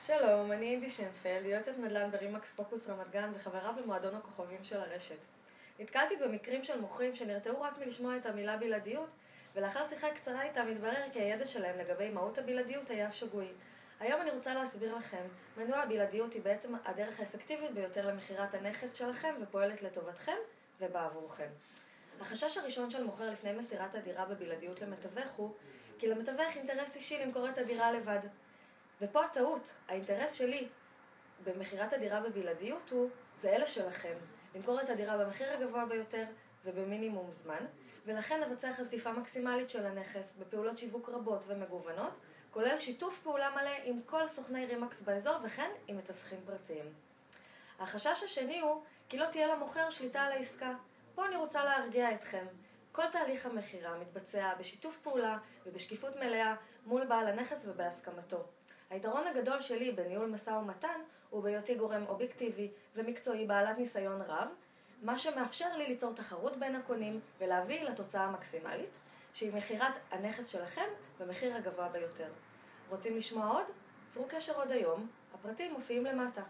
שלום, אני אינדי שנפלד, יועצת נדל"ן ברימקס פוקוס רמת גן וחברה במועדון הכוכבים של הרשת. נתקלתי במקרים של מוכרים שנרתעו רק מלשמוע את המילה בלעדיות, ולאחר שיחה קצרה איתם מתברר כי הידע שלהם לגבי מהות הבלעדיות היה שגוי. היום אני רוצה להסביר לכם מדוע הבלעדיות היא בעצם הדרך האפקטיבית ביותר למכירת הנכס שלכם ופועלת לטובתכם ובעבורכם. החשש הראשון של מוכר לפני מסירת הדירה בבלעדיות למתווך הוא כי למתווך אינטרס אישי למכור את הדירה לבד. ופה הטעות, האינטרס שלי במכירת הדירה בבלעדיות זה אלה שלכם, למכור את הדירה במחיר הגבוה ביותר ובמינימום זמן, ולכן נבצע חשיפה מקסימלית של הנכס בפעולות שיווק רבות ומגוונות, כולל שיתוף פעולה מלא עם כל סוכני רימקס באזור וכן עם מתווכים פרטיים. החשש השני הוא כי לא תהיה למוכר שליטה על העסקה. פה אני רוצה להרגיע אתכם. כל תהליך המכירה מתבצע בשיתוף פעולה ובשקיפות מלאה מול בעל הנכס ובהסכמתו. היתרון הגדול שלי בניהול משא ומתן הוא בהיותי גורם אובייקטיבי ומקצועי בעלת ניסיון רב, מה שמאפשר לי ליצור תחרות בין הקונים ולהביא לתוצאה המקסימלית, שהיא מכירת הנכס שלכם במחיר הגבוה ביותר. רוצים לשמוע עוד? צרו קשר עוד היום, הפרטים מופיעים למטה.